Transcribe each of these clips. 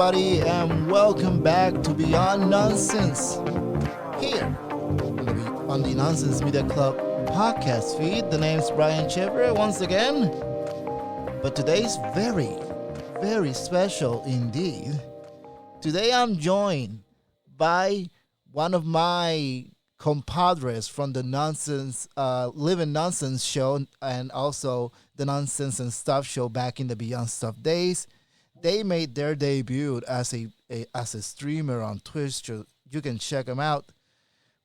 everybody, and welcome back to Beyond Nonsense here on the Nonsense Media Club podcast feed. The name's Bryan once again, but today's very special indeed. Today I'm joined by one of my compadres from the Nonsense Living Nonsense show, and also the Nonsense and Stuff show back in the Beyond Stuff days. They made their debut as a streamer on Twitch. So you can check them out.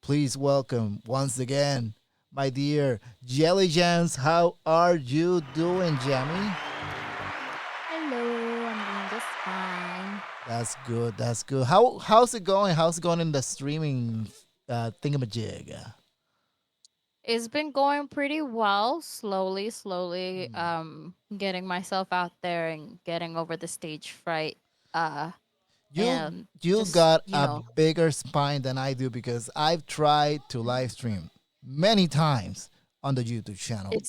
Please welcome once again my dear JELLYYAMZZ. How are you doing, Jamie? Hello, I'm doing just fine. That's good. That's good. How's it going? How's it going in the streaming thingamajig? It's been going pretty well, slowly, getting myself out there and getting over the stage fright. You And you just, got you a know, bigger spine than I do because I've tried to live stream many times on the YouTube channel. it's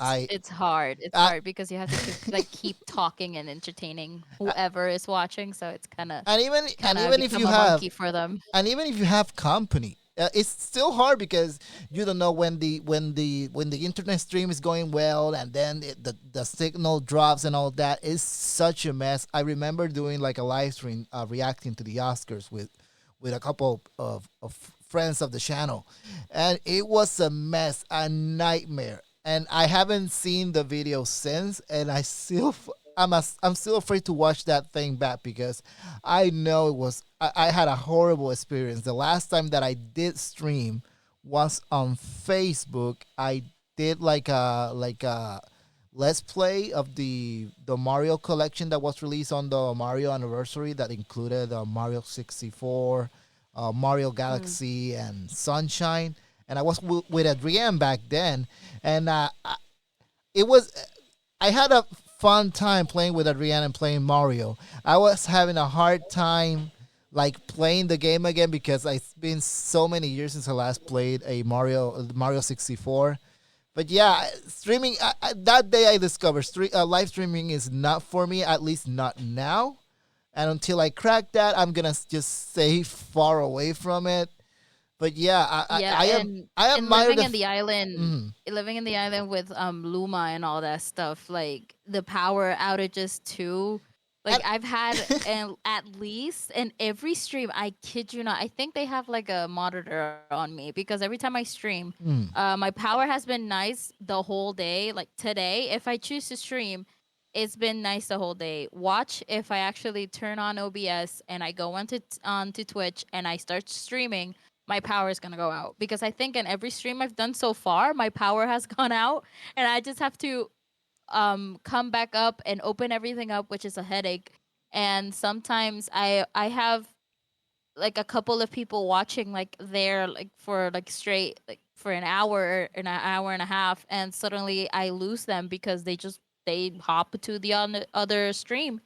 hard. It's I hard because you have to keep talking and entertaining whoever is watching, so it's and kind of even if become you a have monkey for them. and even if you have company, it's still hard because you don't know when the internet stream is going well, and then the signal drops and all that. It's such a mess. I remember doing like a live stream reacting to the Oscars with a couple of friends of the channel, and it was a mess, a nightmare. And I haven't seen the video since, and I'm still afraid to watch that thing back because I know I had a horrible experience. The last time that I did stream was on Facebook. I did like a let's play of the Mario collection that was released on the Mario anniversary that included Mario 64, Mario Mm. Galaxy, and Sunshine. And I was with Adrienne back then, and it was I had a fun time playing with Adrienne and playing Mario. I was having a hard time like playing the game again because it's been so many years since I last played a Mario 64. But yeah, streaming that day I discovered live streaming is not for me, at least not now. And until I crack that, I'm gonna just stay far away from it. But yeah, Yeah, I and admire living the. in the island, Mhm. with Luma and all that stuff, like the power outages too. Like And I've had at least in every stream, I kid you not, I think they have like a monitor on me because every time I stream, Mm. my power has been nice the whole day. Like today, if I choose to stream, it's been nice the whole day. Watch if I actually turn on OBS and I go onto Twitch and I start streaming, my power is gonna go out because I think in every stream I've done so far, my power has gone out, and I just have to come back up and open everything up, which is a headache. And sometimes I have like a couple of people watching like there like for like straight like for an hour and a half, and suddenly I lose them because they hop to the other stream,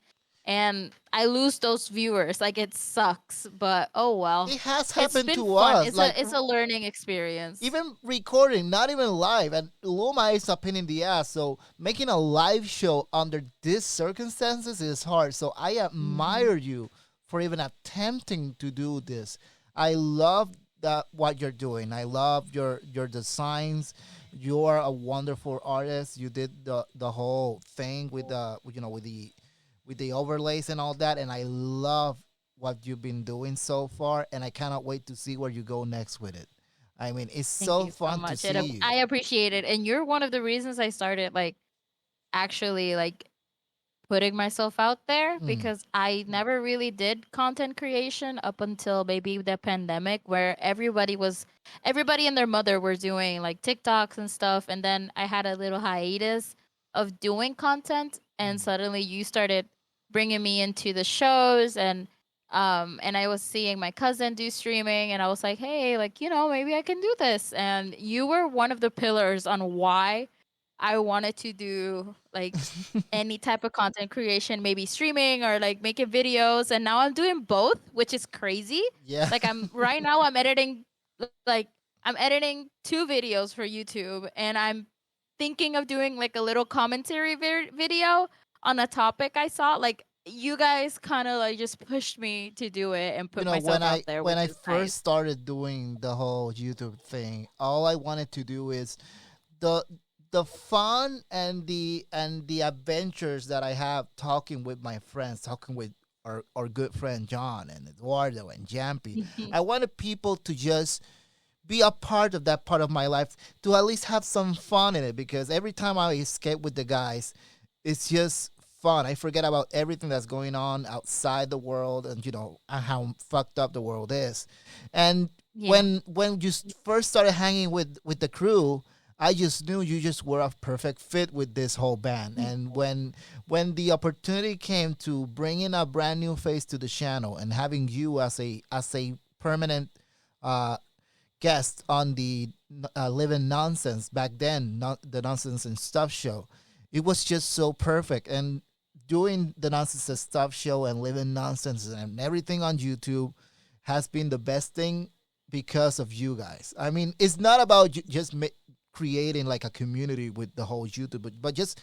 and I lose those viewers. Like it sucks, but oh well. It has It's happened been to fun. us. Like It's a learning experience. even recording, not even live, and Luma is a pain in the ass. So making a live show under these circumstances is hard. So I Hmm. admire you for even attempting to do this. I love that what you're doing. I love your designs. You are a wonderful artist. You did the whole thing with the overlays and all that, and I love what you've been doing so far, and I cannot wait to see where you go next with it. I mean, it's Thank so you so fun to much. see you. I appreciate it. And you're one of the reasons I started like actually like putting myself out there Mm. because I never really did content creation up until maybe the pandemic where everybody and their mother were doing like TikToks and stuff, and then I had a little hiatus of doing content, and Mm. suddenly you started bringing me into the shows, and I was seeing my cousin do streaming, and I was like, "Hey, like, maybe I can do this." And you were one of the pillars on why I wanted to do like any type of content creation, maybe streaming or like making videos. And now I'm doing both, which is crazy. Yeah. Like right now like I'm editing two videos for YouTube, and I'm thinking of doing like a little commentary video on a topic I saw. Like you guys kind of like just pushed me to do it and You put know, myself out there, when which I is nice. first started doing the whole YouTube thing, all I wanted to do is the the fun and the adventures that I have talking with my friends, talking with our good friend John and Eduardo and Jampi. I wanted people to just be a part of that part of my life, to at least have some fun in it, because every time I escape with the guys, it's just fun. I forget about everything that's going on outside the world, and and how fucked up the world is. And Yeah. when you first started hanging with the crew, I just knew you just were a perfect fit with this whole band. And when the opportunity came to bring in a brand new face to the channel and having you as a permanent uh, guest on the Living Nonsense back then, not the Nonsense and Stuff show. It was just so perfect. And doing the Nonsense and Stuff show and Living Nonsense and everything on YouTube has been the best thing because of you guys. I mean, it's not about just creating like a community with the whole YouTube, but just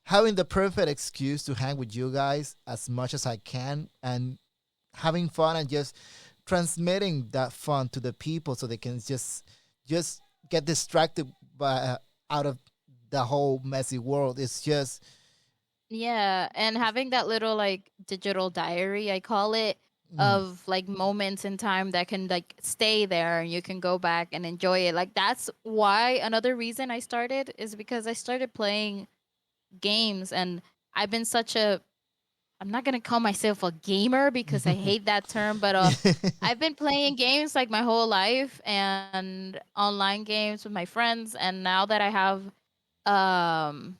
having the perfect excuse to hang with you guys as much as I can, and having fun and just transmitting that fun to the people so they can just get distracted by out of the whole messy world. It's just Yeah, and having that little like digital diary, I call it, mm, of like moments in time that can like stay there and you can go back and enjoy it. Like that's why another reason I started is because I started playing games, and I've been such a, I'm not gonna call myself a gamer because I hate that term, but I've been playing games like my whole life and online games with my friends, and now that I have um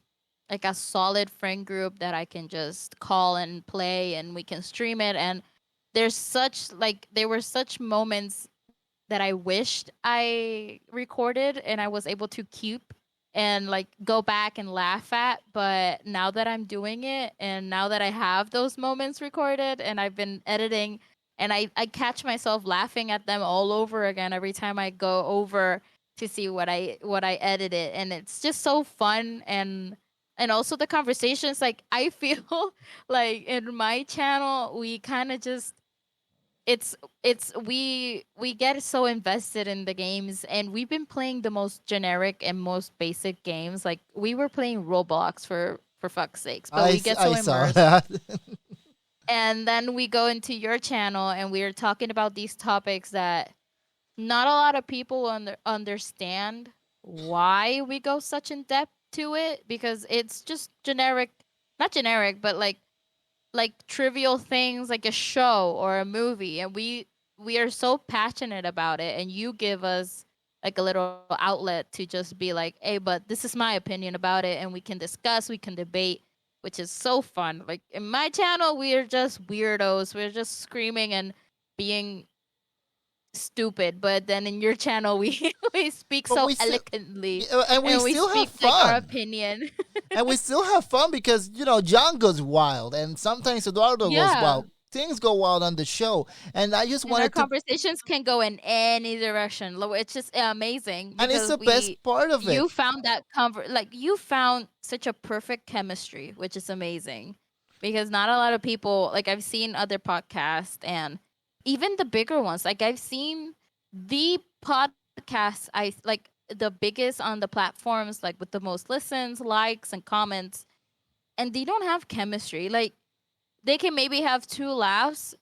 like a solid friend group that I can just call and play and we can stream it, and there's such like there were such moments that I wished I recorded and I was able to keep and like go back and laugh at. But now that I'm doing it and now that I have those moments recorded and I've been editing, and I catch myself laughing at them all over again every time I go over to see what I edited, and it's just so fun. And also the conversations, like I feel like in my channel we kind of just, it's we get so invested in the games, and we've been playing the most generic and most basic games. Like we were playing Roblox for fuck's sakes, but we get so I saw immersed. that. And then we go into your channel and we're talking about these topics that not a lot of people understand why we go such in depth to it, because it's just generic, not generic, but like trivial things like a show or a movie, and we are so passionate about it, and you give us like a little outlet to just be like, hey, but this is my opinion about it, and we can discuss, we can debate, which is so fun. Like in my channel we are just weirdos, we're just screaming and being stupid, but then in your channel we we speak But so we still elegantly and we and we still have speak like our fun. opinion. And we still have fun because John goes wild, and sometimes Eduardo goes Yeah. wild. Things go wild on the show, and I just And our wanted to. conversations can go in any direction. It's just amazing And it's because the best part of it. you found that like you found such a perfect chemistry, which is amazing. Because not a lot of people, like I've seen other podcasts and even the bigger ones. Like I've seen the podcasts I like, the biggest on the platforms, like with the most listens, likes, and comments, and they don't have chemistry. Like they can maybe have two laughs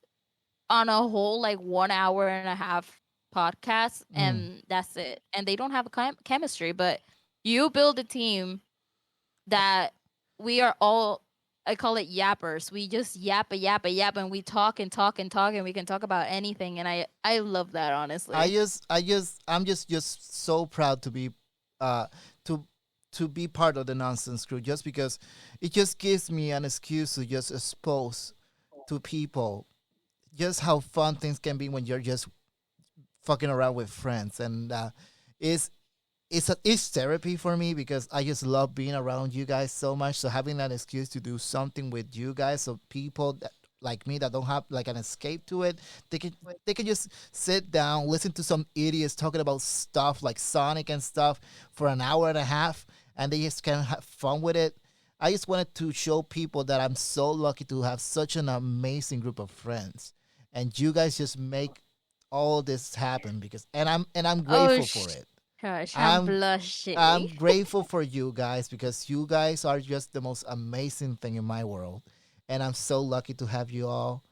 on a whole like 1 hour and a half podcast, Mm. and that's it, and they don't have a chemistry. But you build a team that we are all, I call it yappers. We just yap and we talk and talk and talk, and we can talk about anything, and I love that, honestly. I'm just so proud to be, uh, to to be part of the nonsense crew, just because it just gives me an excuse to just expose to people just how fun things can be when you're just fucking around with friends. And it's it's therapy for me, because I just love being around you guys so much. So having that excuse to do something with you guys, so people that like me that don't have like an escape to it, they can just sit down, listen to some idiots talking about stuff like Sonic and stuff for an hour and a half, and they just can have fun with it. I just wanted to show people that I'm so lucky to have such an amazing group of friends, and you guys just make all this happen because, and I'm Oh, grateful for it. gosh, I'm I'm blushing. I'm grateful for you guys because you guys are just the most amazing thing in my world, and I'm so lucky to have you all,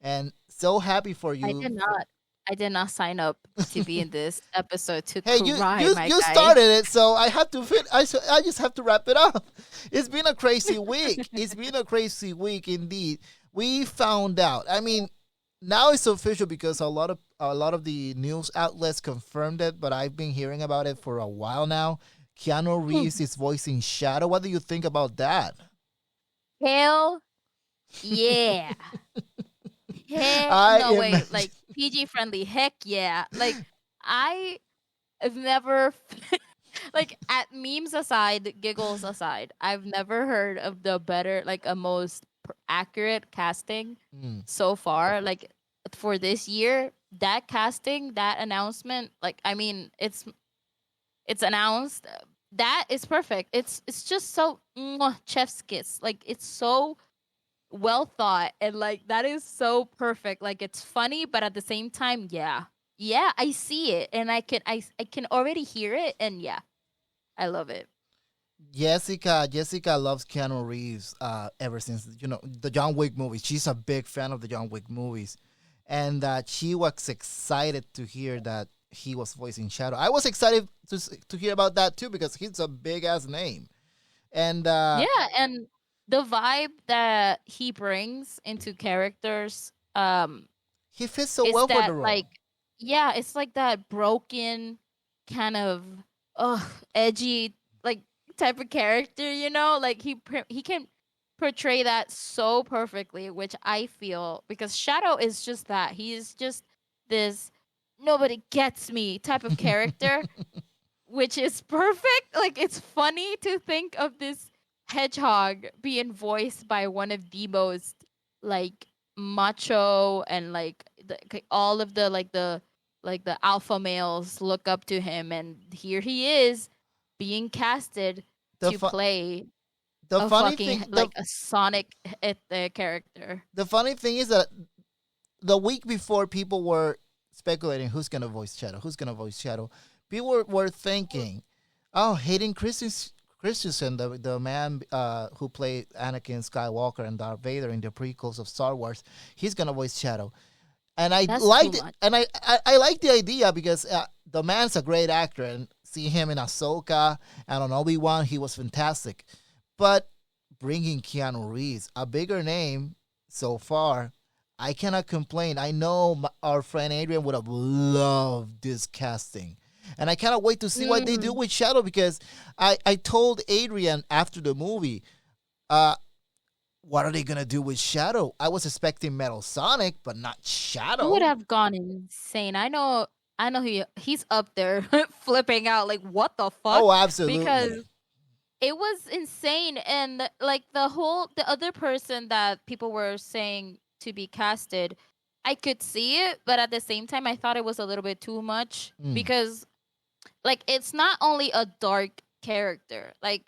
and so happy for I you. did not. I did not sign up to be in this episode to Hey, you cry, you my you guy. started it, so I have to fit. I just have to wrap it up. It's been a crazy week. It's been a crazy week indeed. We found out. I mean, now it's official because a lot of the news outlets confirmed it, but I've been hearing about it for a while now. Keanu Reeves is voicing Shadow. What do you think about that? Hell yeah. Heck I no am. way. Like PG friendly. Heck yeah. Like I have never like at memes aside, giggles aside, I've never heard of the better like a most accurate casting Mm. so far. Like for this year, that casting, that announcement, like I mean, it's announced. That is perfect. It's just so chef's kiss. Like it's so well thought and like that is so perfect. Like it's funny, but at the same time, yeah, yeah, I see it and I can already hear it, and yeah, I love it. Jessica loves Keanu Reeves ever since the John Wick movies. She's a big fan of the John Wick movies, and she was excited to hear that he was voicing Shadow. I was excited to hear about that too because he's a big ass name, and Yeah, and the vibe that he brings into characters he fits so is well for the that role. like yeah, it's like that broken kind of edgy like type of character, like he can portray that so perfectly, which I feel because Shadow is just that. He's just this nobody gets me type of character, which is perfect. Like it's funny to think of this hedgehog being voiced by one of the most like macho and like all of the like the alpha males look up to him, and here he is being casted the to fu- play the a funny fucking thing like a Sonic character. the funny thing is that the week before people were speculating who's gonna voice Shadow. People were thinking, oh, Hayden Christensen, the man who played Anakin Skywalker and Darth Vader in the prequels of Star Wars, he's gonna voice Shadow. And I That's too liked it, much. and I like the idea because the man's a great actor, and see him in Ahsoka and on Obi-Wan, he was fantastic. But bringing Keanu Reeves, a bigger name so far, I cannot complain. I know our friend Adrian would have loved this casting. And I cannot wait to see what they do Mm. with Shadow because I told Adrian after the movie, uh, what are they gonna do with Shadow? I was expecting Metal Sonic, but not You would Shadow. have gone insane. I know he's up there flipping out like what the fuck, Oh, because absolutely. it was insane. And like the other person that people were saying to be casted, I could see it, but at the same time I thought it was a little bit too much Mm. because like it's not only a dark character. Like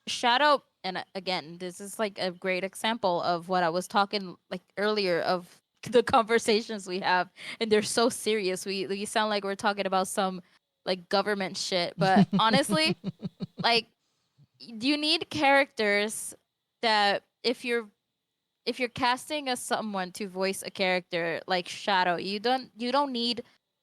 Shadow, and again, this is like a great example of what I was talking like earlier of the conversations we have, and they're so serious. We sound like we're talking about some like government shit, but honestly, like you need characters that if you're casting as someone to voice a character like Shadow, you don't need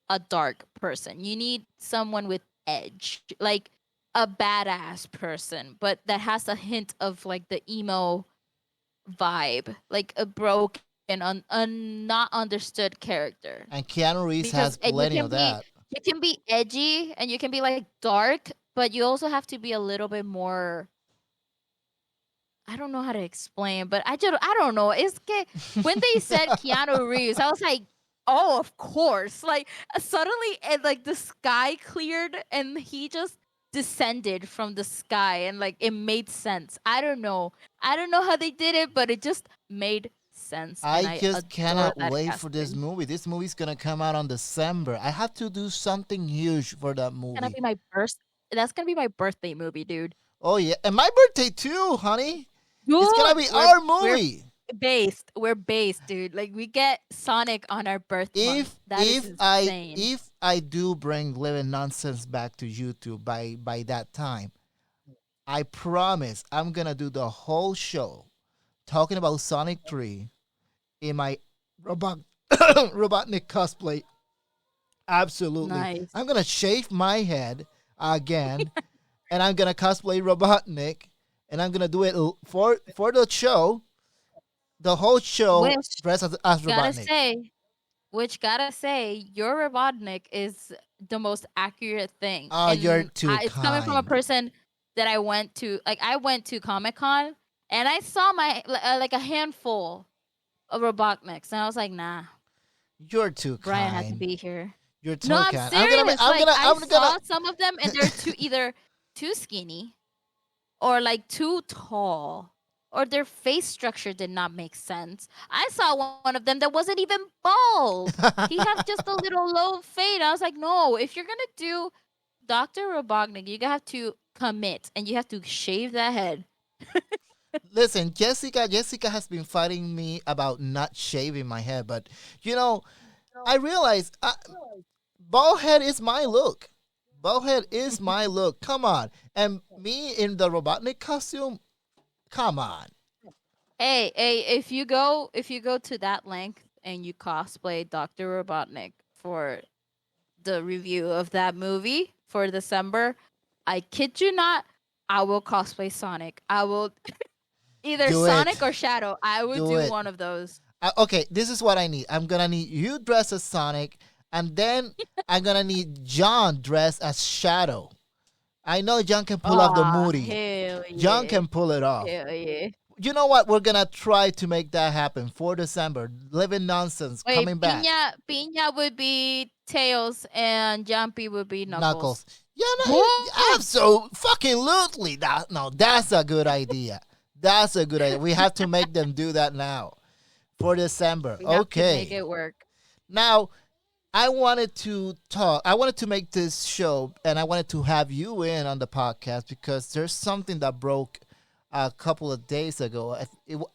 a dark person. You need someone with edge, like a badass person, but that has a hint of like the emo vibe, like a broken, not understood character. And Keanu Reeves Because has plenty of that. you can be edgy and you can be like dark, but you also have to be a little bit more. I don't know how to explain, but I don't know. When they said Keanu Reeves, I was like, oh, of course. Like suddenly, like the sky cleared and he just descended from the sky, and like it made sense. I don't know. I don't know how they did it, but it just made sense, and I I just adore cannot that wait for this casting. movie. This movie's gonna come out on December. I have to do something huge for that Gonna movie. be my birth. That's gonna be my birthday movie, dude. Oh yeah, and my birthday too, honey. It's gonna Dude, be we're our we're movie. based. We're based, dude. Like we get Sonic on our birth month. That is insane. If I do bring living nonsense back to YouTube by that time, I promise I'm gonna do the whole show talking about Sonic 3 in my robot Robotnik cosplay. Absolutely. Nice. I'm gonna shave my head again, and I'm gonna cosplay Robotnik, and I'm gonna do it for the show, the whole show Which dressed as gotta Robotnik. say, your Robotnik is the most accurate thing, Oh, you're and too it's coming from a kind. person that I went to Comic Con, and I saw like a handful of Robotniks, and I was like, nah, You're too Brian had to kind. be here. You're No, too I'm kind. serious. Like I I'm gonna. saw some of them, and they're either too skinny or like too tall, or their face structure did not make sense. I saw one of them that wasn't even bald. He had just a little low fade. I was like, no, if you're gonna do Dr. Robotnik, you have to commit and you have to shave that head. Listen, Jessica has been fighting me about not shaving my head, but you know, I realize bald head is my look. Bald head is my look. Come on, and me in the Robotnik costume. Come on. Hey, if you go to that length and you cosplay Dr. Robotnik for the review of that movie for December, I kid you not, I will cosplay Sonic. I will either Do Sonic it. or Shadow. I would Do do it. one of those. Okay, this is what I need. I'm gonna need you dressed as Sonic, and then I'm gonna need John dressed as Shadow. I know John can pull off the Oh, Moody. hell John yeah. can pull it off. Hell yeah. You know what? We're gonna try to make that happen for December. Living nonsense Wait, coming back. Piña would be Tails and Jumpy would be Knuckles. Knuckles. Yeah, no, Boom! absolutely. That's a good idea. That's a good idea. We have to make them do that now for December. We have to make Okay. it work. Now, I wanted to talk. I wanted to make this show, and I wanted to have you in on the podcast because there's something that broke a couple of days ago.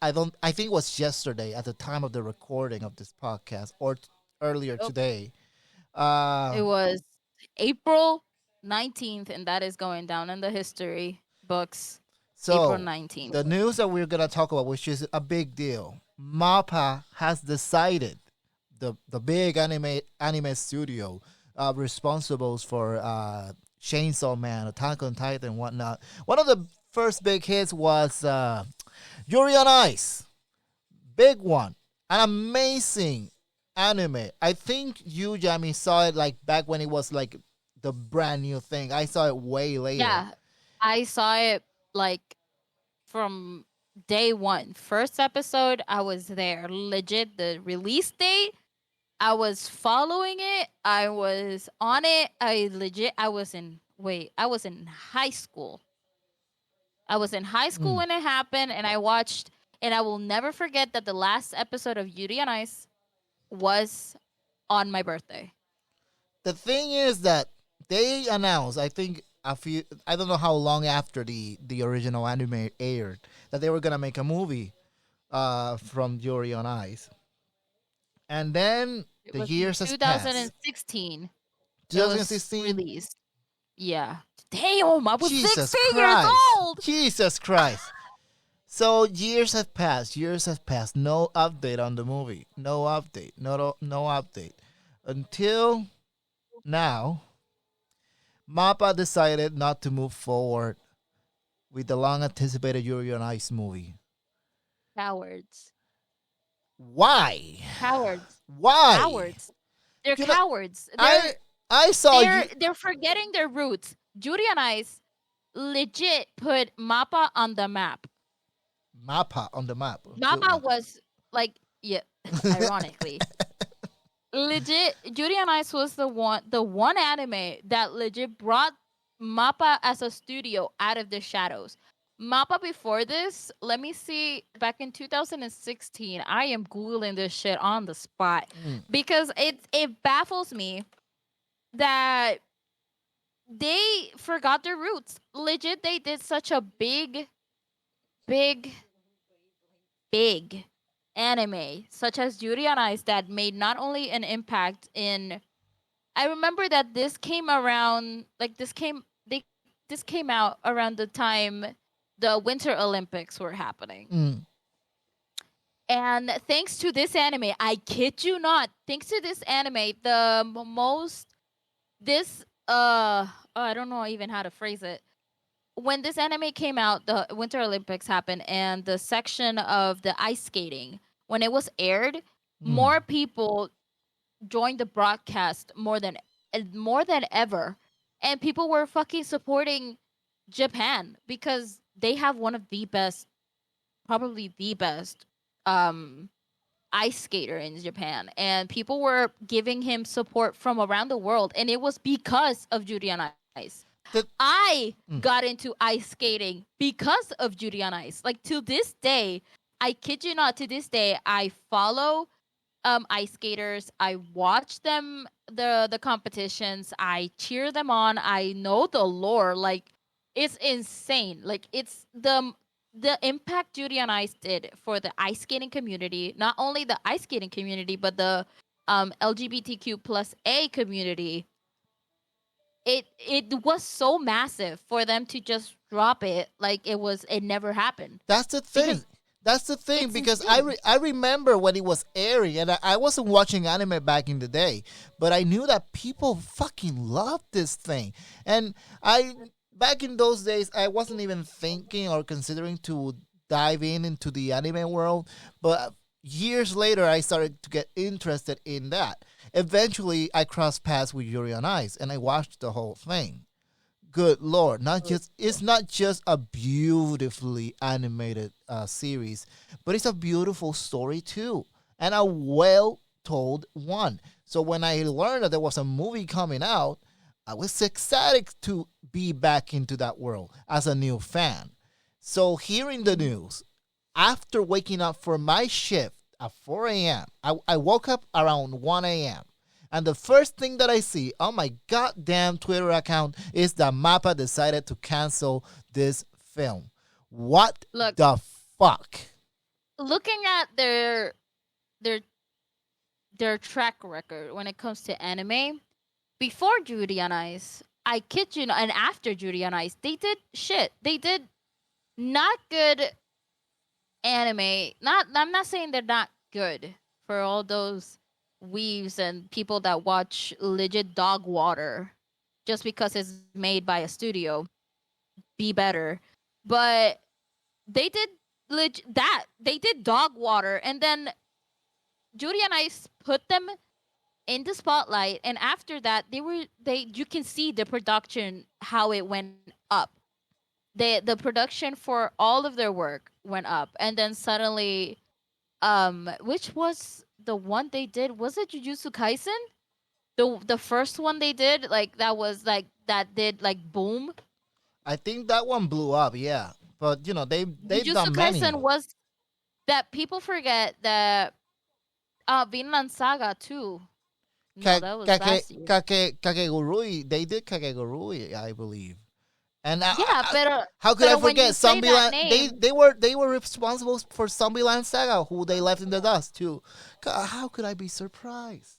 I don't. I think it was yesterday at the time of the recording of this podcast, or earlier Nope. today. It was April 19th, and that is going down in the history books. April So 19th. the news that we're gonna talk about, which is a big deal, MAPPA has decided, the big anime studio responsible for Chainsaw Man, Attack on Titan, and whatnot. One of the first big hits was Yuri on Ice, big one, an amazing anime. I think you, Jamie, saw it like back when it was like the brand new thing. I saw it way later. Yeah, I saw it like from day one. First episode, I was there. Legit, the release date, I was following it. I was on it. I was in high school. I was in high school Mm. when it happened, and I watched, and I will never forget that the last episode of Yuri on Ice was on my birthday. The thing is that they announced, I think I don't know how long after the original anime aired, that they were gonna make a movie from Yuri on Ice, and then It the was in years has passed. 2016. It was 2016. released. Yeah. Damn, I was Jesus 16 years Christ! old. Jesus Christ! So years have passed. Years have passed. No update on the movie. No update. No update until now. MAPPA decided not to move forward with the long anticipated Yuri on Ice movie. Cowards. Why? Cowards. Why? Cowards. They're You know, cowards. I saw you. They're forgetting their roots. Judy and I legit put MAPPA on the map. MAPPA on the map. MAPPA was like, yeah, ironically. Legit, Judy and I was the one anime that legit brought MAPPA as a studio out of the shadows. MAPPA before this, let me see, back in 2016, I am Googling this shit on the spot Mm. because it baffles me that they forgot their roots. Legit, they did such a big, big anime, such as Yuri on Ice, that made not only an impact in. I remember that this came around, like this came out around the time the Winter Olympics were happening. Mm. And thanks to this anime, I kid you not, thanks to this anime, the most this I don't know even how to phrase it. When this anime came out, the Winter Olympics happened, and the section of the ice skating, when it was aired, Mm. more people joined the broadcast more than ever, and people were fucking supporting Japan because they have one of the best, probably the best, um ice skater in Japan, and people were giving him support from around the world, and it was because of Judy on Ice. The, I mm. got into ice skating because of Judy on Ice. Like, to this day, I kid you not, to this day, I follow ice skaters. I watch them, the competitions. I cheer them on. I know the lore. Like, it's insane. Like, it's the impact Judy on Ice did for the ice skating community. Not only the ice skating community, but the LGBTQ plus A community. It was so massive for them to just drop it like it never happened. That's the thing. Because That's the thing it's because insane. I remember when it was airing, and I wasn't watching anime back in the day, but I knew that people fucking loved this thing. And I back in those days I wasn't even thinking or considering to dive into the anime world, but years later I started to get interested in that. Eventually I crossed paths with Yuri on Ice and I watched the whole thing. Good lord, not just it's not just a beautifully animated series, but it's a beautiful story too, and a well told one. So when I learned that there was a movie coming out, I was ecstatic to be back into that world as a new fan. So hearing the news after waking up for my shift at 4 a.m., I woke up around 1 a.m. And the first thing that I see on my goddamn Twitter account is that MAPPA decided to cancel this film. What Look, the fuck? looking at their their track record when it comes to anime, before Judy on Ice, I kid you not, and after Judy on Ice, they did shit. They did not good anime. Not I'm not saying they're not good for all those weaves and people that watch legit dog water just because it's made by a studio. Be better. But they did they did dog water, and then Judy and I put them in the spotlight, and after that they you can see the production, how it went up. The production for all of their work went up, and then suddenly, which was the one they did, was it Jujutsu Kaisen, the first one they did, like that was like that did like boom. I think that one blew up, yeah. But you know they've Jujutsu done many. Kaisen was that people forget that Vinland Saga too. No, that was last year. Kakegurui, they did Kakegurui, I believe. And Yeah, how could I but when you forget say that Zombieland? name, They were responsible for Zombieland Saga, who they left in the dust too. How could I be surprised?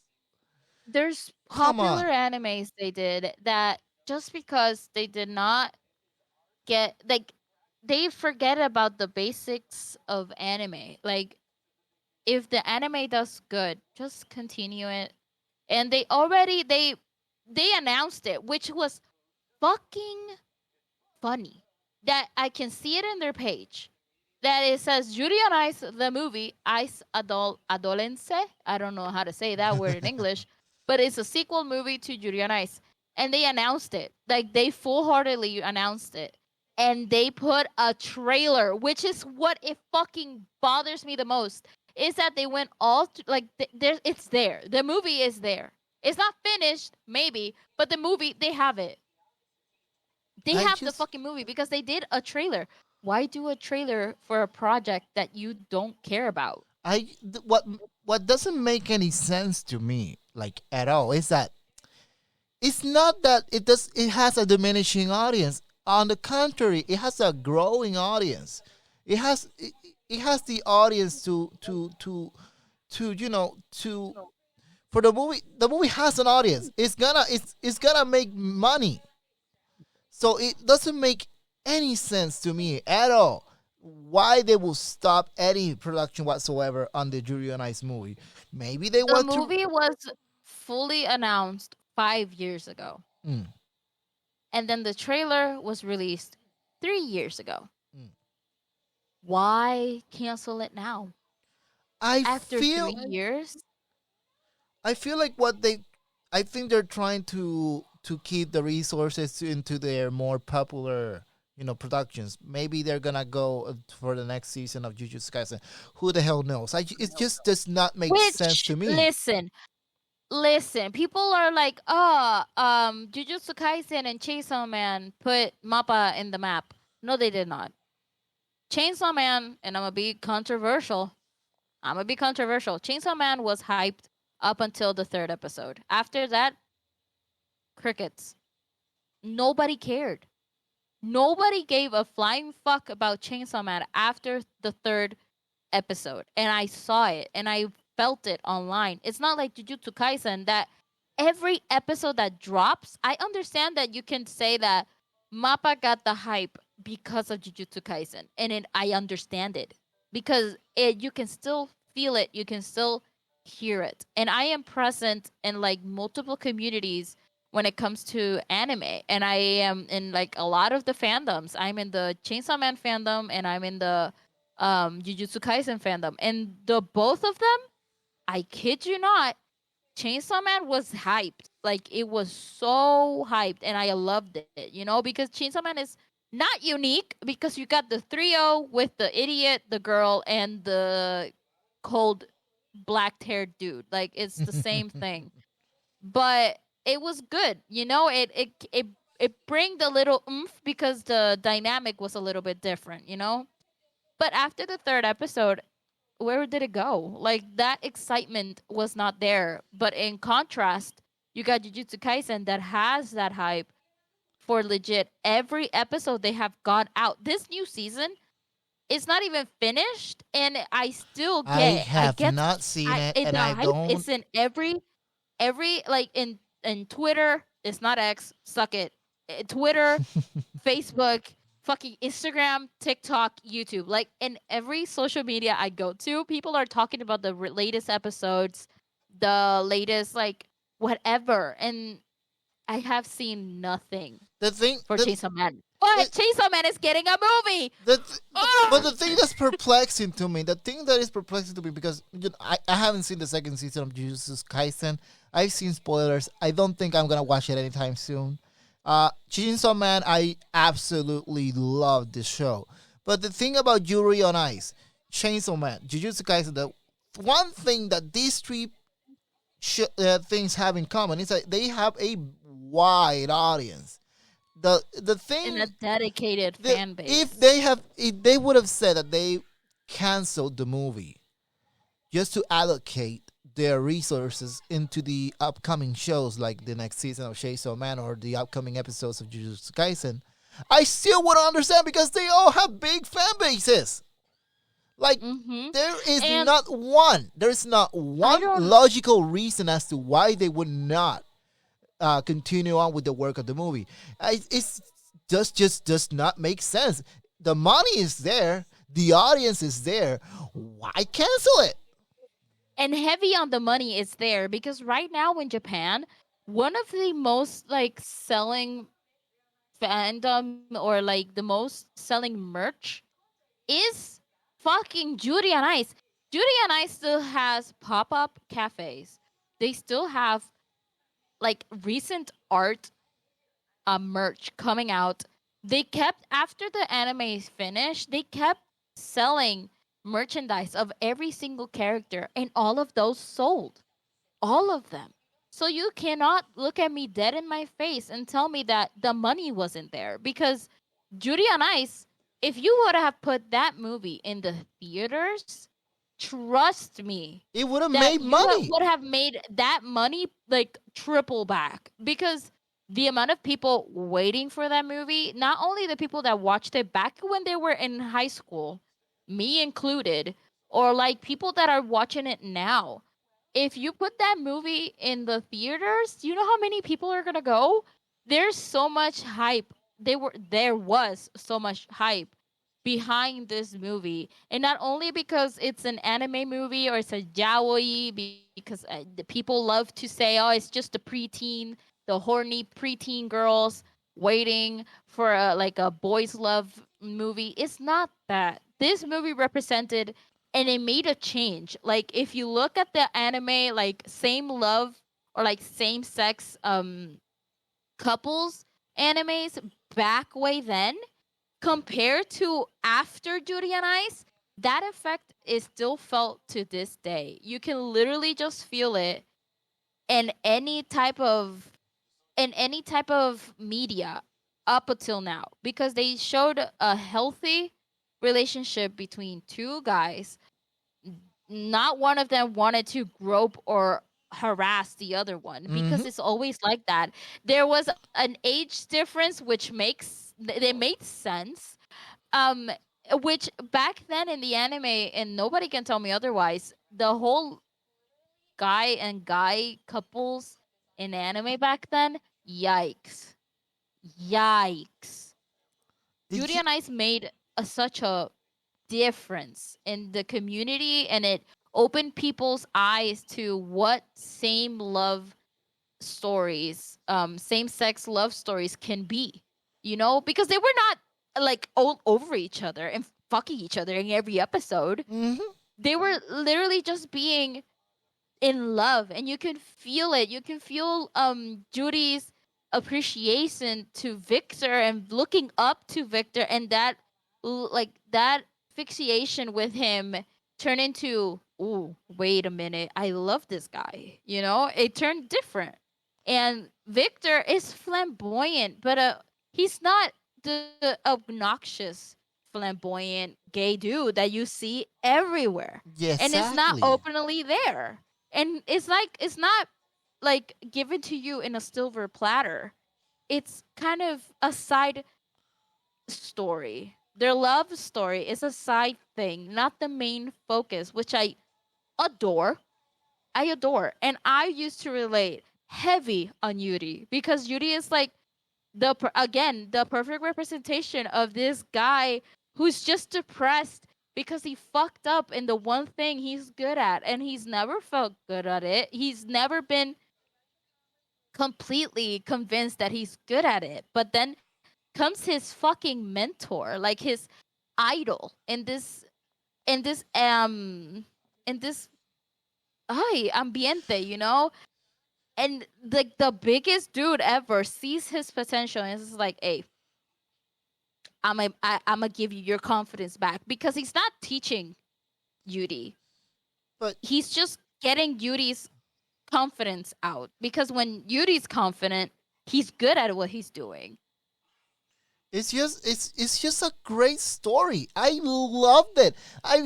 there's Come popular on. animes they did that just because they did not get like they forget about the basics of anime. Like, if the anime does good, just continue it. And they announced it, which was fucking funny. That I can see it in their page. That it says Yuri on Ice, the movie Ice Adolescence. I don't know how to say that word in English, but it's a sequel movie to Yuri on Ice, and they announced it. Like, they full heartedly announced it, and they put a trailer, which is what it fucking bothers me the most. Is that they went like there, it's there. The movie is there. It's not finished, maybe, but the movie, they have it. They I have the just fucking movie because they did a trailer. Why do a trailer for a project that you don't care about? what doesn't make any sense to me, like at all, is that it's not that it has a diminishing audience. On the contrary, it has a growing audience. It has the audience to to for the movie. The movie has an audience. It's gonna make money. So it doesn't make any sense to me at all why they will stop any production whatsoever on the Yuri on Ice movie. Maybe they The want to. movie was fully announced 5 years ago, Mm, and then the trailer was released 3 years ago. mm. Why cancel it now? I After feel 3 years? I feel like what they I think they're trying to keep the resources into their more popular productions. Maybe they're gonna go for the next season of Jujutsu Kaisen. Who the hell knows? It just does not make sense Which, to me. listen, people are like, oh, Jujutsu Kaisen and Chainsaw Man put MAPPA in the map. No, they did not. Chainsaw Man, and I'm gonna be controversial. Chainsaw Man was hyped up until the third episode. After that, crickets. Nobody cared. Nobody gave a flying fuck about Chainsaw Man after the third episode. And I saw it and I felt it online. It's not like Jujutsu Kaisen that every episode that drops, I understand that you can say that Mappa got the hype because of Jujutsu Kaisen. And I understand it because you can still feel it, you can still hear it. And I am present in like multiple communities when it comes to anime, and I am in like a lot of the fandoms. I'm in the Chainsaw Man fandom and I'm in the Jujutsu Kaisen fandom, and the both of them, I kid you not, Chainsaw Man was hyped. Like it was so hyped, and I loved it. Because Chainsaw Man is not unique because you got the trio with the idiot, the girl, and the cold black-haired dude. Like it's the same thing, but it was good. It bring the little oomph because the dynamic was a little bit different. But after the third episode, where did it go? Like that excitement was not there. But in contrast, you got Jujutsu Kaisen that has that hype for legit every episode they have gone out. This new season is not even finished, and I still I I have get not seen it, the and I hype don't. is in every like in Twitter. It's not X, suck it. Twitter, Facebook, fucking Instagram, TikTok, YouTube. Like in every social media I go to, people are talking about the latest episodes, the latest like whatever, and I have seen nothing The thing for the Chainsaw Man. But it, Chainsaw Man is getting a movie. but the Ugh! thing that's perplexing to me, the thing that is perplexing to me, because I haven't seen the second season of Jujutsu Kaisen. I've seen spoilers. I don't think I'm gonna watch it anytime soon. Chainsaw Man, I absolutely love this show. But the thing about Yuri on Ice, Chainsaw Man, Jujutsu Kaisen, the one thing that these three things have in common is that they have a wide audience. The And thing a dedicated fan base. if they would have said that they canceled the movie just to allocate their resources into the upcoming shows like the next season of Chainsaw Man or the upcoming episodes of Jujutsu Kaisen, I still wouldn't understand because they all have big fan bases. Like Mm-hmm. And there is not I one don't logical reason as to why they would not continue on with the work of the movie. It's just does not make sense. The money is there, the audience is there. Why cancel it? and heavy on the money is there because right now in Japan, one of the most like selling fandom or like the most selling merch is fucking Judy on Ice. Judy on Ice still has pop-up cafes. They still have like recent art merch coming out. They kept after the anime is finished, they kept selling merchandise of every single character, and all of those sold. All of them. So you cannot look at me dead in my face and tell me that the money wasn't there because Judy on Ice, if you would have put that movie in the theaters, trust me, It would have that made money. would have made that money like triple back, because the amount of people waiting for that movie, not only the people that watched it back when they were in high school, me included, or like people that are watching it now. If you put that movie in the theaters, you know how many people are going to go? There's so much hype. There was so much hype behind this movie, and not only because it's an anime movie or it's a yaoi, because the people love to say, oh, it's just the preteen, the horny preteen girls waiting for a boys love movie. It's not that. This movie represented, and it made a change. Like, if you look at the anime, like same love or like same sex couples animes back way then, compared to after Judy and Ice, that effect is still felt to this day. You can literally just feel it in any type of media up until now, because they showed a healthy relationship between two guys. Not one of them wanted to grope or harass the other one, Hmm. because it's always like that. There was an age difference, which they made sense. um which back then in the anime, and nobody can tell me otherwise, the whole guy and guy couples in anime back then, yikes, yikes. Judy It, and Ice made such a difference in the community, and it opened people's eyes to what same sex love stories can be. Because they were not like all over each other and fucking each other in every episode. hmm. They were literally just being in love, and you can feel it. You can feel Judy's appreciation to Victor and looking up to Victor, and that fixation with him turned into, ooh, wait a minute, I love this guy. It turned different. And Victor is flamboyant, but he's not the obnoxious flamboyant gay dude that you see everywhere, Yeah, and it's not exactly. openly there. And it's not like given to you in a silver platter. It's kind of a side story. Their love story is a side thing, not the main focus, which adore. I adore. And I used to relate heavy on Yuri, because Yuri is like the perfect representation of this guy who's just depressed because he fucked up in the one thing he's good at, and he's never felt good at it. He's never been completely convinced that he's good at it. But then comes his fucking mentor, like his idol in this in this ambiente, and like the biggest dude ever sees his potential and is like, hey, I'm gonna give you your confidence back, because he's not teaching Yuri. But He's just getting Yuri's confidence out, because when Yuri's confident, he's good at what he's doing. it's just a great story. I loved it. I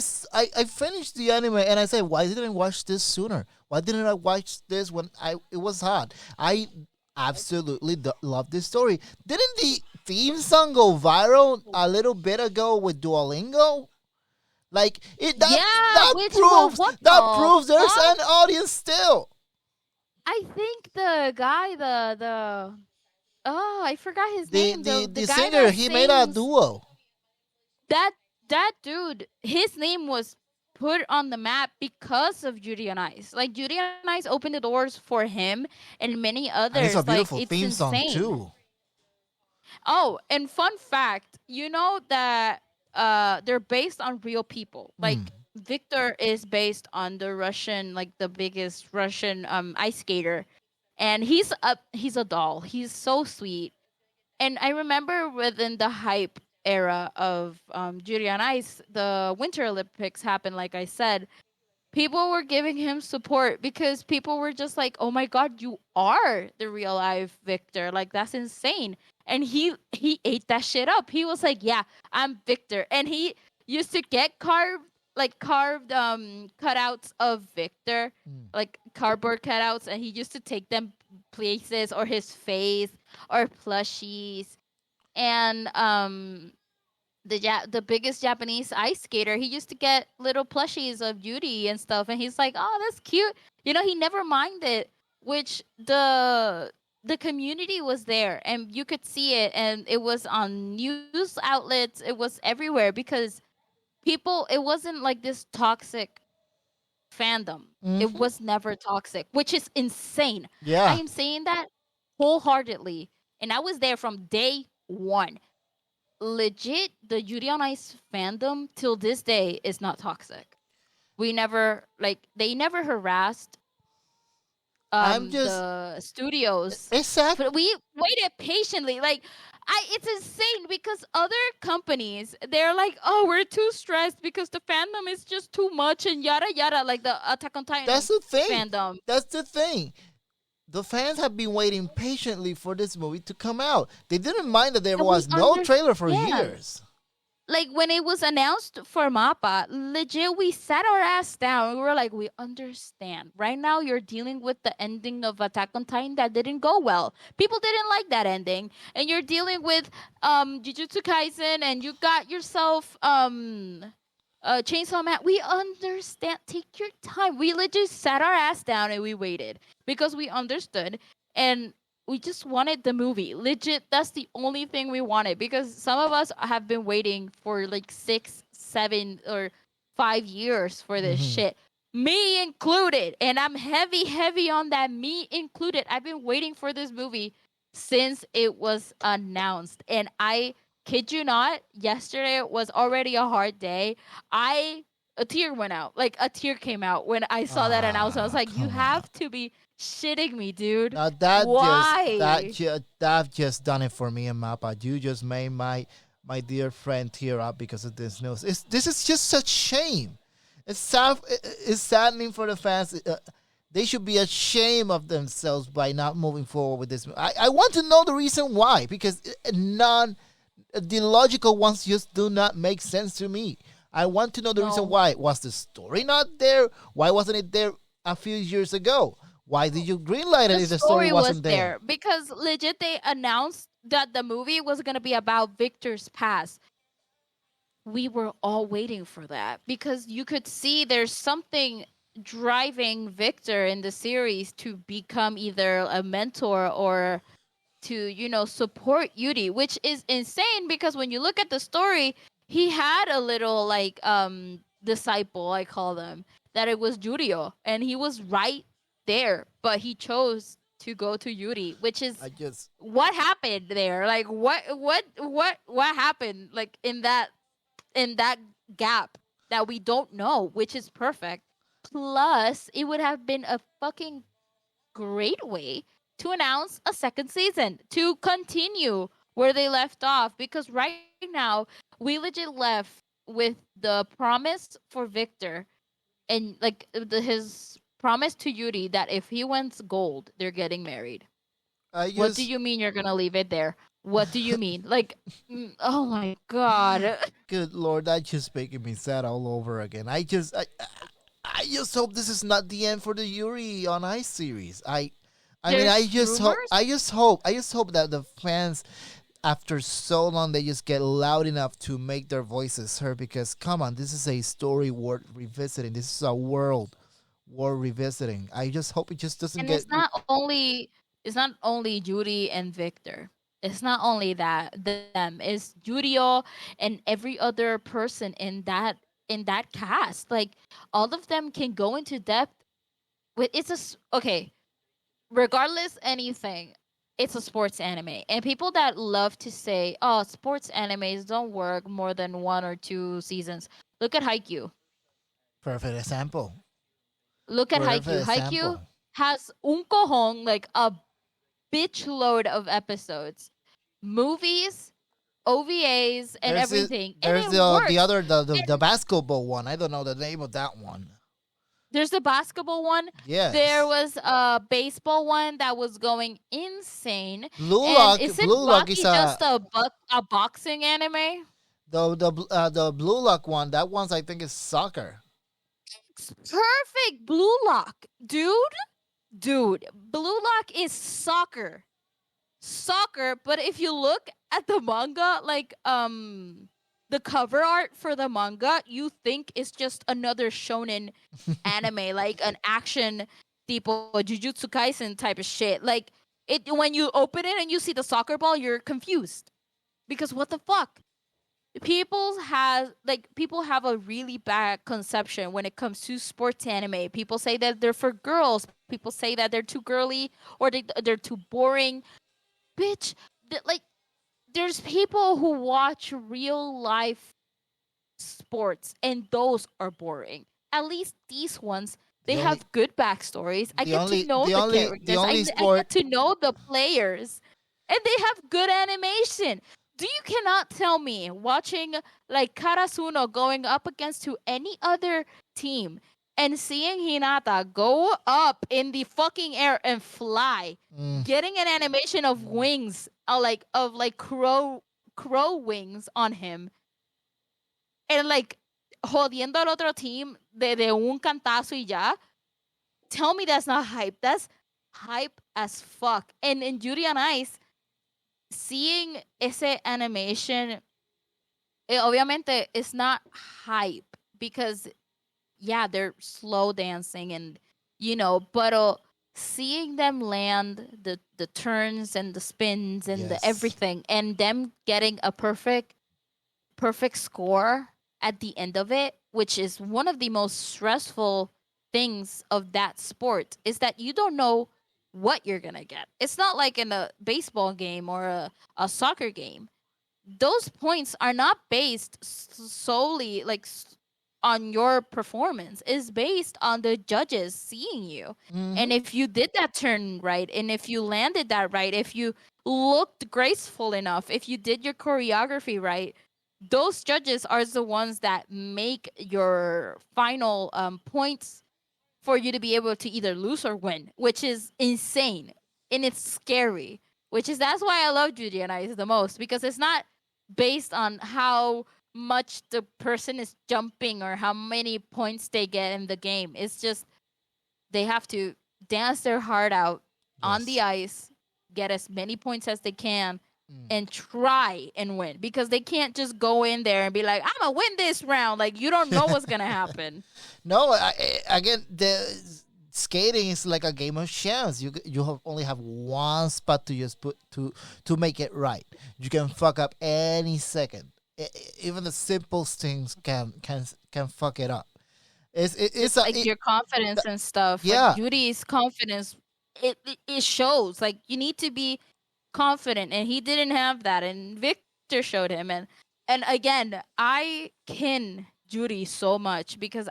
finished the anime and I said, why didn't I watch this sooner? Why didn't I watch this when it was hot? I absolutely love this story. Didn't the theme song go viral a little bit ago with Duolingo? Like it that Yeah, that which well, proves what that the proves there's fuck? an audience still. I think the guy, the oh, I forgot his The name. the The the guy singer, that he made a sings, duo. that dude, his name was put on the map because of Judy on Ice. Like, Judy on Ice opened the doors for him and many And it's a others. Like, beautiful it's theme song insane. too. Oh, and fun fact, you know that they're based on real people. Mm. Like, Victor is based on the Russian, like the biggest Russian ice skater, and he's a doll. He's so sweet. And I remember within the hype era of Judy on Ice, the Winter Olympics happened. Like I said, people were giving him support because people were just like, "Oh my God, you are the real life Victor! Like, that's insane!" And he ate that shit up. He was like, "Yeah, I'm Victor," and he used to get carved. like carved cutouts of Victor, Mm. like cardboard cutouts, and he used to take them places, or his face, or plushies. And the biggest Japanese ice skater, he used to get little plushies of Yuri and stuff, and he's like, "Oh, that's cute." He never minded, which the community was there, and you could see it, and it was on news outlets, it was everywhere, because people, it wasn't like this toxic fandom. It Hmm. was never toxic, which is insane. I Yeah. am saying that wholeheartedly, and I was there from day one. Legit, the Yuri on Ice fandom till this day is not toxic. We never, like, they never harassed I'm just the studios, exact. but we waited patiently. Like, it's insane, because other companies, they're like, "Oh, we're too stressed because the fandom is just too much," and yada yada, like the Attack on That's Titan the thing. fandom. That's the thing. The fans have been waiting patiently for this movie to come out. They didn't mind that there And we was no trailer for understand. years. Like, when it was announced for MAPPA, legit, we sat our ass down. We were like, "We understand. Right now, you're dealing with the ending of Attack on Titan that didn't go well. People didn't like that ending, and you're dealing with Jujutsu Kaisen, and you got yourself Chainsaw Man. We understand. Take your time." We legit sat our ass down and we waited, because we understood, and we just wanted the movie. Legit, that's the only thing we wanted, because some of us have been waiting for like 6, 7, or 5 years for this Hmm. shit. Me included. And I'm heavy, heavy on that. Me included. I've been waiting for this movie since it was announced. And I kid you not, yesterday was already a hard day. I A tear went out. Like, a tear came out when I saw that announcement. I was Ah, like, "You come on. have to be shitting me, dude. Now Why?" that just done it for me and Mappa. You just made my dear friend tear up because of this news. This is just such shame. It's sad. It's saddening for the fans. They should be ashamed of themselves by not moving forward with this. I want to know the reason why, because the logical ones just do not make sense to me. I want to know the reason No, why. Was the story not there? Why wasn't it there a few years ago? Why did you greenlight it the if the story story was wasn't there? there because legit they announced that the movie was going to be about Victor's past. We were all waiting for that, because you could see there's something driving Victor in the series to become either a mentor or to, support Yuri, which is insane, because when you look at the story, he had a little, like, disciple, I call them, that it was Yurio, and he was right there, but he chose to go to Yuri, which I is just what happened there. Like, what happened, like, in that gap that we don't know, which is perfect. Plus, it would have been a fucking great way to announce a second season, to continue where they left off, because right now we legit left with the promise for Victor, and like his promise to Yuri that if he wins gold, they're getting married. I What do just you mean you're gonna leave it there? What do you mean? Like, oh my god. good lord, that just making me sad all over again. I just hope this is not the end for the Yuri on Ice series. I mean, There's rumors. I just hope that the fans, after so long, they just get loud enough to make their voices heard. Because come on, this is a story worth revisiting. This is a world worth revisiting. I just hope it just doesn't And get. it's not only Judy and Victor. It's not only that them. It's Judio and every other person in that cast. Like, all of them can go into depth with okay, regardless anything, it's a sports anime. And people that love to say, "Oh, sports animes don't work more than 1 or 2 seasons." Look at Haikyuu. Perfect example. Look at Perfect Haikyuu. Haikyuu example. has un cojón, like a bitch load of episodes, movies, OVAs, and everything, and There's it the works. other the And basketball one. I don't know the name of that one. there's the basketball one. There Yes. was a baseball one that was going insane. And isn't Blue Lock is Baki just a boxing anime? The blue lock one. That one's I think is soccer. Perfect blue lock, dude. Dude, blue lock is soccer. Soccer, but if you look at the manga, like the cover art for the manga, you think it's just another shonen anime, like an action tipo Jujutsu Kaisen type of shit. Like it when you open it and you see the soccer ball, you're confused. Because what the fuck? People have a really bad conception when it comes to sports anime. People say that they're for girls. People say that they're too girly or they're too boring. Bitch, like there's people who watch real life sports and those are boring. At least these ones, they The only have good backstories. I the get to only know the the only the characters. only I sport. get to know the players. And they have good animation. Do you cannot tell me watching like Karasuno going up against to any other team and seeing Hinata go up in the fucking air and fly, Mm, getting an animation of wings, of like crow wings on him, and like jodiendo al otro team de un cantazo y ya. Tell me that's not hype. That's hype as fuck. And in Yuri on Ice, seeing ese animation, obviamente it's not hype because yeah, they're slow dancing and but seeing them land the turns and the spins and the yes. everything and them getting a perfect score at the end of it, which is one of the most stressful things of that sport, is that you don't know what you're gonna get. It's not like in a baseball game or a soccer game. Those points are not based solely on your performance. It's based on the judges seeing you. Mm-hmm. And if you did that turn right, and if you landed that right, if you looked graceful enough, if you did your choreography right, those judges are the ones that make your final points for you to be able to either lose or win, which is insane and it's scary. Which is that's why I love Judy and Ice the most, because it's not based on how much the person is jumping or how many points they get in the game. It's just they have to dance their heart out on the Yes. ice, get as many points as they can, Mm. and try and win, because they can't just go in there and be like, I'm gonna win this round. Like, you don't know what's gonna happen. No, again, the skating is like a game of chance. Only have one spot to just put to make it right. You can fuck up any second. Even the simplest things can fuck it up. It's Just a like your confidence and stuff. Like yeah. Judy's confidence, it shows. Like, you need to be confident, and he didn't have that, and Victor showed him. And again, I kin Judy so much because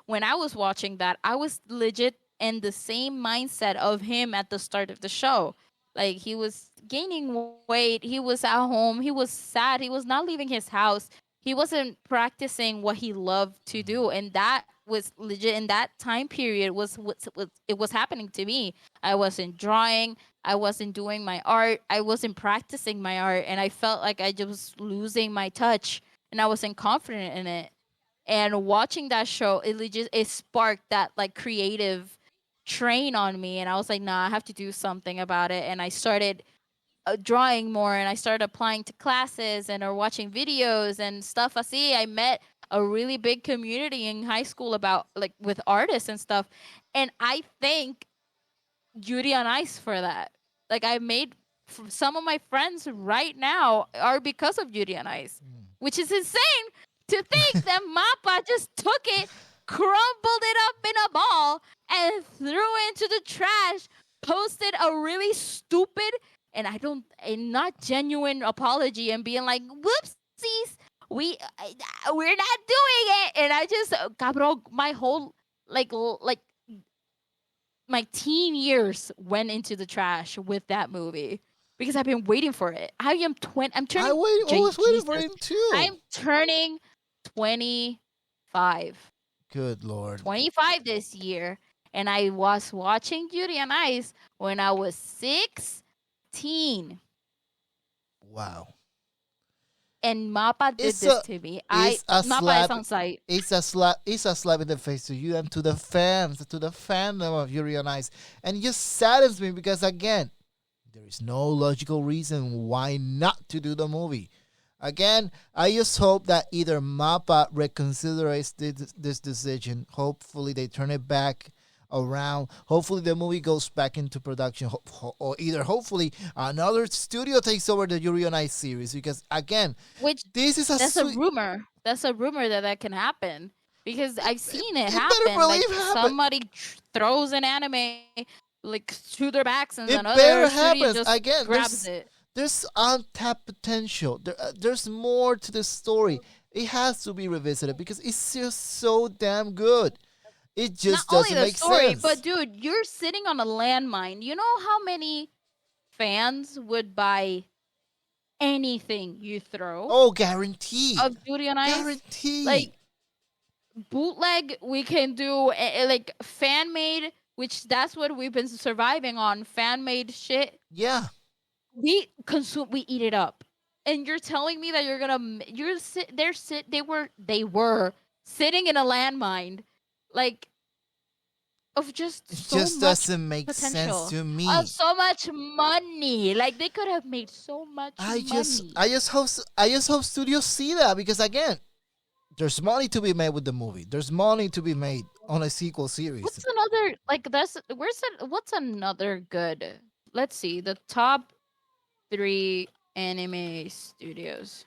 when I was watching that, I was legit in the same mindset of him at the start of the show. Like, he was gaining weight, he was at home, he was sad, he was not leaving his house, he wasn't practicing what he loved to do, and that was legit in that time period was what it was happening to me. I wasn't drawing, I wasn't doing my art, I wasn't practicing my art, and I felt like I just was losing my touch and I wasn't confident in it. And watching that show, it sparked that like creative train on me, and I was like, nah, I have to do something about it. And I started drawing more, and I started applying to classes and or watching videos and stuff. I see I met a really big community in high school about like with artists and stuff, and I thank Yuri on Ice for that. Like, I made some of my friends right now are because of Yuri on Ice, which is insane to think that MAPPA just took it, crumbled it up in a ball, and threw it into the trash. Posted a really stupid and not genuine apology and being like, "Whoopsies, we're not doing it." And I just, cabrón, my whole like my teen years went into the trash with that movie because I've been waiting for it. I'm turning I was waiting for Jesus. him too. I'm turning 25. Good lord. 25 this year, and I was watching Beauty and Ice when I was 16. Wow. and MAPPA did It's this a to me. it's a MAPPA is slap. on site. It's a slap in the face to you and to the fans, to the fandom of Yuri on Ice, and it just saddens me because again, there is no logical reason why not to do the movie. Again, I just hope that either MAPPA reconsiders this decision. Hopefully, they turn it back around. Hopefully, the movie goes back into production, or either hopefully another studio takes over the Yuri on Ice series. Because again, Which this is a that's a sweet. rumor. That's a rumor that can happen because I've seen it It better happen. Like believe happen. somebody throws an anime like to their backs, and It another better studio happens just again. grabs it. There's untapped potential. There's more to the story. It has to be revisited because it's just so damn good. It Not just only doesn't the make story, but sense. dude, you're sitting on a landmine. You know how many fans would buy anything you throw Oh, guaranteed. of Duty on Ice? Guaranteed. Like bootleg, we can do like fan made, which that's what we've been surviving on. Fan made shit. Yeah. We consume, we eat it up. And you're telling me that you're gonna they were sitting in a landmine, like of just It so just much doesn't make sense potential, to of me. so much money. Like they could have made so much money. I just hope studios see that because again, there's money to be made with the movie. There's money to be made on a sequel series. What's another like that's where's it what's another good, let's see, the top 3 anime studios.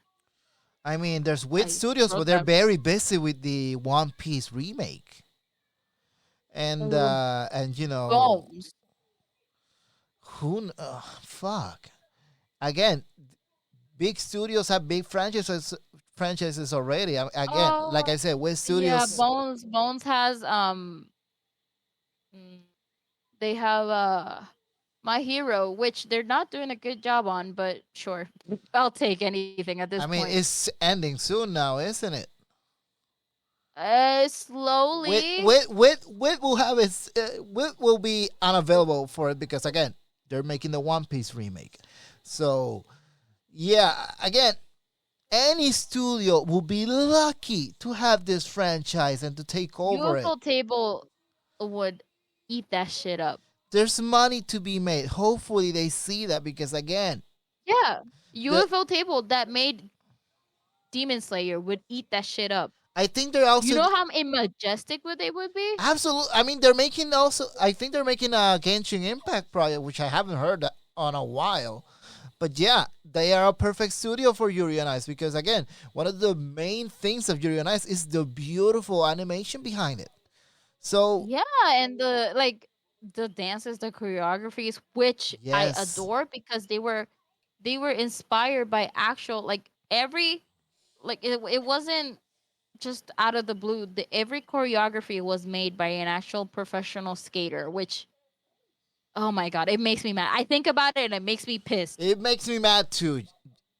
I mean, there's Wit I Studios, but wrote they're that. very busy with the One Piece remake. And you know Bones. fuck again, big studios have big franchises already. Again, like I said, Wit Yeah, Studios. Bones has mm, they have My Hero, which they're not doing a good job on, but sure. I'll take anything at this I mean, point. it's ending soon now, isn't it? Slowly. Wit will have its Wit will be unavailable for it because again, they're making the One Piece remake. So yeah, again, any studio will be lucky to have this franchise and to take over it. UFO Table would eat that shit up. There's money to be made. Hopefully they see that because again, Yeah. the UFO Table that made Demon Slayer would eat that shit up. I think they're also You know how majestic would they would be? absolutely. I mean, they're making also. I think they're making a Genshin Impact project, which I haven't heard on a while. But yeah, they are a perfect studio for Yuri on Ice because again, one of the main things of Yuri on Ice is the beautiful animation behind it. So Yeah, and the dances, the choreographies, which I yes, adore because they were inspired by actual like every like it wasn't just out of the blue. Every choreography was made by an actual professional skater, which oh my god, it makes me mad. I think about it and it makes me pissed. it makes me mad too.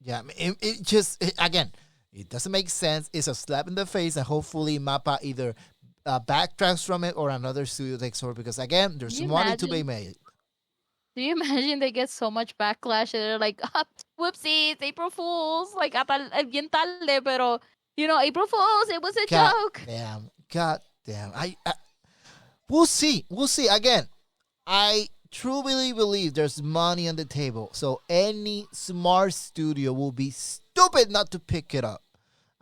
Yeah, I mean, it just again, it doesn't make sense. It's a slap in the face, and hopefully Mappa either backtracks from it or another studio takes over because again, Do there's you money to be imagine? made. Do you imagine they get so much backlash and they're like, ah, whoopsies, April Fools, like bien tarde, pero April Fools, it was a God joke. damn, God damn. We'll see. We'll see. Again, I truly believe there's money on the table. So any smart studio will be stupid not to pick it up.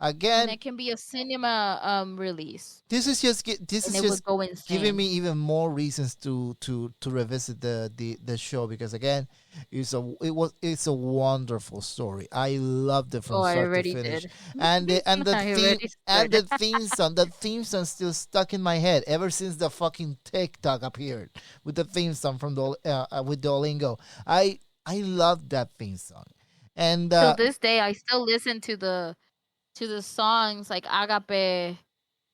And Again, it can be a cinema release, this and is it would just go giving me insane. even more reasons to revisit the show because again, it's a wonderful story. I loved it from Oh, I start to already finish, did. and I already started. the theme song still stuck in my head ever since the fucking TikTok appeared with the theme song from the with Duolingo. I love that theme song, and Till this day, I still listen to the songs like Agape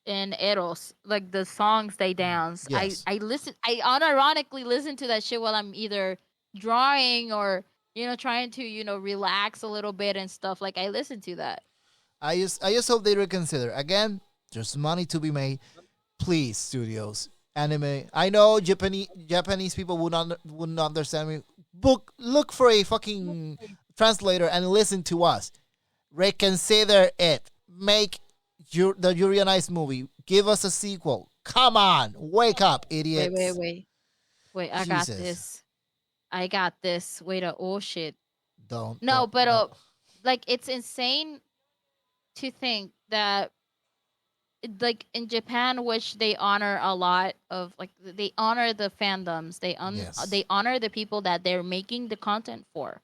and Eros, like the songs they dance. yes. I unironically listen to that shit while I'm either drawing or trying to relax a little bit and stuff. Like I listen to that. I just hope they reconsider. Again, there's money to be made. Please, studios, anime. I know Japanese people wouldn't understand me. Look for a fucking translator and listen to us. reconsider it. Make the Yuri on Ice movie. Give us a sequel. Come on, wake up, Wait, wait, idiots. wait. Wait, I got Jesus, this. I got this. Wait, oh shit. No, don't, but no. like it's insane to think that like in Japan, which they honor a lot of like they honor the fandoms, Yes, they honor the people that they're making the content for,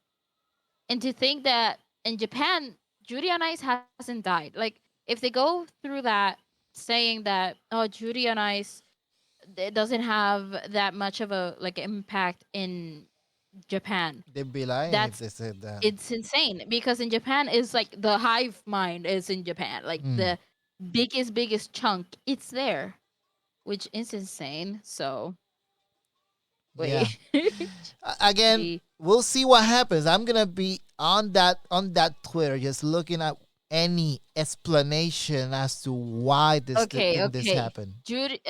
and to think that in Japan, Judy on Ice hasn't died. Like if they go through that saying that oh Judy on Ice it doesn't have that much of a like impact in Japan, they'd be lying if that's they said that. it's insane because in Japan is like the hive mind is in Japan, like Mm. the biggest chunk it's there, which is insane. So Yeah. wait, Again, Gee. we'll see what happens. I'm gonna be on that Twitter, just looking at any explanation as to why this Okay. happened. Judy,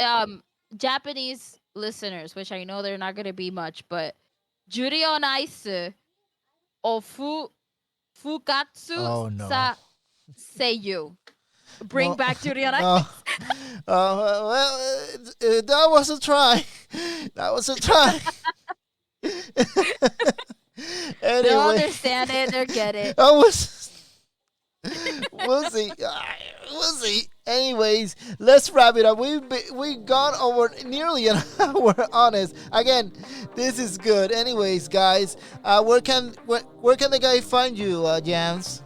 Japanese listeners, which I know they're not gonna be much, but Judy on Ice o Fukatsu Oh no. sa Seiyu. Bring No, back Judy on Ice. no. Well, that was a try. That was a try. They'll Anyway, understand it. They'll get it. I was. We'll see. We'll see. Anyways, let's wrap it up. We gone over nearly an hour on this. Again, this is good. Anyways, guys, where can the guy find you, Jams?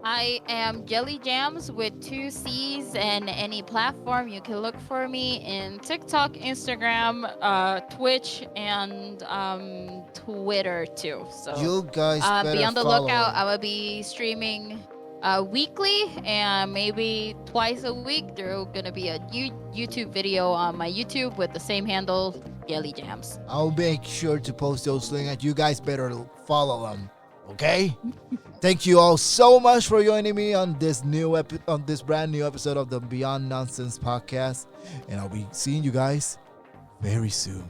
I am JELLYYAMZZ with 2 C's, and any platform you can look for me in TikTok, Instagram, Twitch, and Twitter too. So You guys better be on the follow lookout. him. I will be streaming weekly and maybe twice a week. There's gonna be a YouTube video on my YouTube with the same handle, JELLYYAMZZ. I'll make sure to post those links. You guys better follow them. Okay. Thank you all so much for joining me on this on this brand new episode of the Beyond Nonsense podcast, and I'll be seeing you guys very soon.